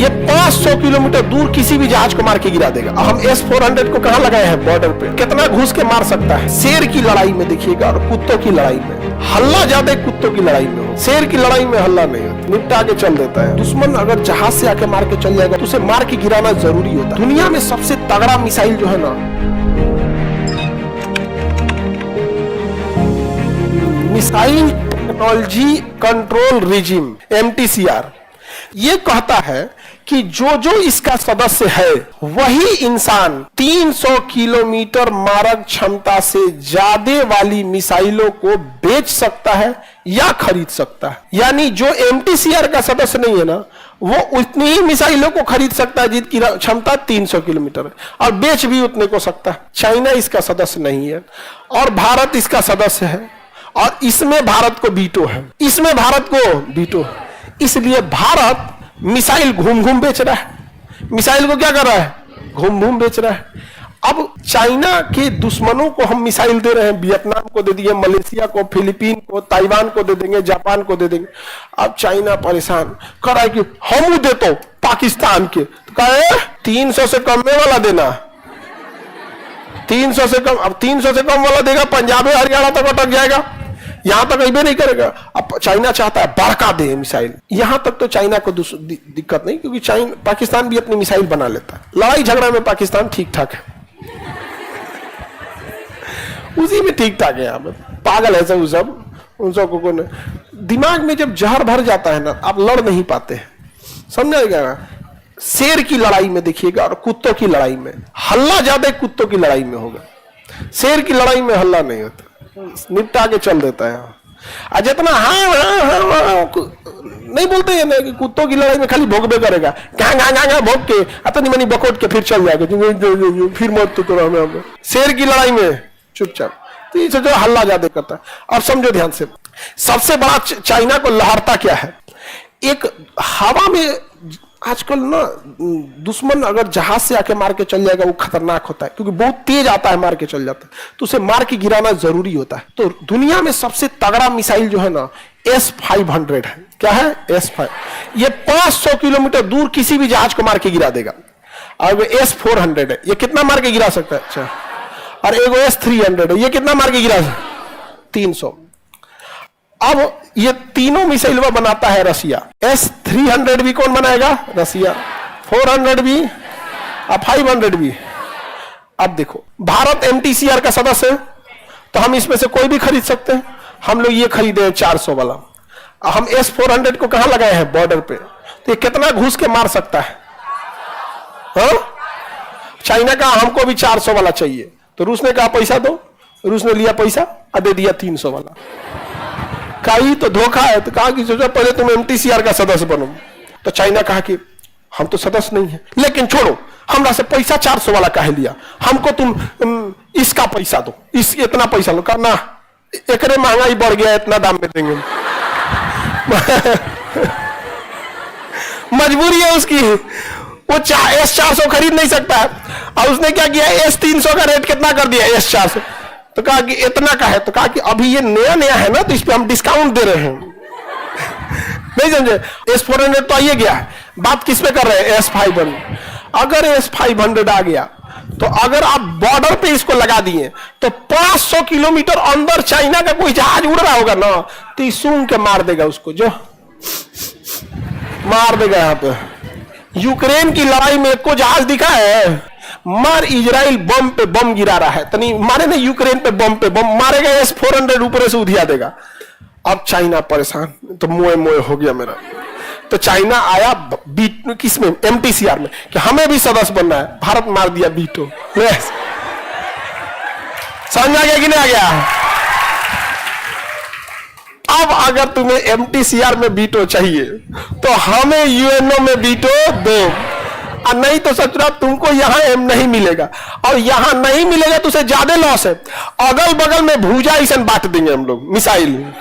ये 500 किलोमीटर दूर किसी भी जहाज को मार के गिरा देगा। हम S-400 को कहां लगाए हैं? बॉर्डर पे। कितना घुस के मार सकता है? शेर की लड़ाई में देखिएगा और कुत्तों की लड़ाई में हल्ला ज्यादा कुत्तों की लड़ाई में हो, शेर की लड़ाई में हल्ला नहीं है, निपटा के चल देता है। दुश्मन अगर जहाज से आके मार के चल जाएगा तो उसे मार के गिराना जरूरी होता है। दुनिया में सबसे तगड़ा मिसाइल जो है ना, missile technology control regime MTCR, ये कहता है कि जो इसका सदस्य है वही इंसान 300 किलोमीटर मारक क्षमता से ज्यादा वाली मिसाइलों को बेच सकता है या खरीद सकता है। यानी जो MTCR का सदस्य नहीं है ना, वो उतनी ही मिसाइलों को खरीद सकता है जिसकी क्षमता 300 किलोमीटर है, और बेच भी उतने को सकता है। चाइना इसका सदस्य नहीं है और भारत इसका सदस्य है, और इसमें भारत को वीटो है, इसमें भारत को वीटो है। इसलिए भारत मिसाइल घूम घूम बेच रहा है। मिसाइल को क्या कर रहा है? घूम घूम बेच रहा है। अब चाइना के दुश्मनों को हम मिसाइल दे रहे हैं, वियतनाम को दे दिए, मलेशिया को, फिलीपीन को, ताइवान को दे देंगे, जापान को दे देंगे। अब चाइना परेशान कर रहा है कि हम दे तो पाकिस्तान के, तो कहे 300 से कम में वाला देना, 300 से कम। अब 300 से कम वाला देगा, पंजाब हरियाणा तक अटक जाएगा, यहां तक अभी नहीं करेगा। अब चाइना चाहता है बड़का दे मिसाइल। यहां तक तो चाइना को दिक्कत नहीं, क्योंकि चाइना, पाकिस्तान भी अपनी मिसाइल बना लेता है। लड़ाई झगड़ा में पाकिस्तान ठीक ठाक है, उसी में ठीक ठाक है। यहाँ पागल है सब, उन सब को दिमाग में जब जहर भर जाता है ना, आप लड़ नहीं पाते हैं, समझाएगा। शेर की लड़ाई में देखिएगा और कुत्तों की लड़ाई में हल्ला ज्यादा कुत्तों की लड़ाई में होगा, शेर की लड़ाई में हल्ला नहीं होता, निपटा के चल देता है। जितना हाँ नहीं बोलते हैं ना कि कुत्तों की लड़ाई में खाली भोगबे करेगा, कहाँ भोग के अतनी मनी बकोट के फिर चल जाएगा, फिर मौत तो हमें। शेर की लड़ाई में चुपचाप, तो ये जो हल्ला ज्यादा करता है। अब समझो ध्यान से, सबसे बड़ा चाइना को लहरता क्या है? एक हवा में आजकल ना दुश्मन अगर जहाज से आके मार के चल जाएगा वो खतरनाक होता है, क्योंकि बहुत तेज आता है, मार के चल जाता है, तो उसे मार के गिराना जरूरी होता है। तो दुनिया में सबसे तगड़ा मिसाइल जो है ना, S-500 है। क्या है? S-500। ये 500 किलोमीटर दूर किसी भी जहाज को मार के गिरा देगा। और S-400 है, ये कितना मार के गिरा सकता है? अच्छा। और एगो S-300 है, ये कितना मार के गिरा सकता है? 300। अब ये तीनों मिसाइल बनाता है रसिया। S-300 भी कौन बनाएगा? रसिया। 400 भी और 500 भी। अब देखो, भारत MTCR का सदस्य है, तो हम इसमें से कोई भी खरीद सकते हैं। हम लोग ये खरीदे 400 वाला। हम S-400 को कहां लगाए हैं? बॉर्डर पे। तो ये कितना घुस के मार सकता है? हाँ? चाइना का हमको भी 400 वाला चाहिए, तो रूस ने कहा पैसा दो, रूस ने लिया पैसा और दे दिया 300 वाला। कहीं तो धोखा है। तो कहा कि सोचो पहले तुम MTCR का सदस्य बनो। तो चाइना कहा कि हम तो सदस्य नहीं है, लेकिन छोड़ो, हमरा से पैसा 400 वाला काहे लिया, हमको तुम इसका पैसा दो, इस इतना पैसा लो। कहा ना, एकरे महंगाई बढ़ गया, इतना दाम में देंगे। मजबूरी है उसकी, वो S-400 खरीद नहीं सकता है। और उसने क्या किया? S-300 का रेट कितना कर दिया? S-400। तो कहा कि इतना का है, तो कहा कि अभी ये नया नया है ना, तो इस पे हम डिस्काउंट दे रहे हैं। नहीं समझे? S-400 तो आइए गया है, बात किस पे कर रहे हैं? S-500। अगर S-500 आ गया, तो अगर आप बॉर्डर पे इसको लगा दिए, तो 500 किलोमीटर अंदर चाइना का कोई जहाज उड़ रहा होगा ना, तो सूंघ के मार देगा उसको, जो मार देगा। यहाँ पे यूक्रेन की लड़ाई में को जहाज दिखा है? मार, इजराइल बम पे बम गिरा रहा है, तनी मारे ना, यूक्रेन पे बम मारेगा, S-400 ऊपर से उधिया देगा। अब चाइना परेशान, तो मोए हो गया मेरा। तो चाइना आया किसमें? MTCR में, कि हमें भी सदस्य बनना है। भारत मार दिया वीटो। समझ आ गया कि नहीं आ गया? अब अगर तुम्हें MTCR में वीटो चाहिए, तो हमें UNO में वीटो दो, और नहीं तो सचुरा तुमको यहां एम नहीं मिलेगा, और यहां नहीं मिलेगा तो उसे ज्यादा लॉस है। अगल बगल में भूजा ऐसा बांट देंगे हम लोग मिसाइल।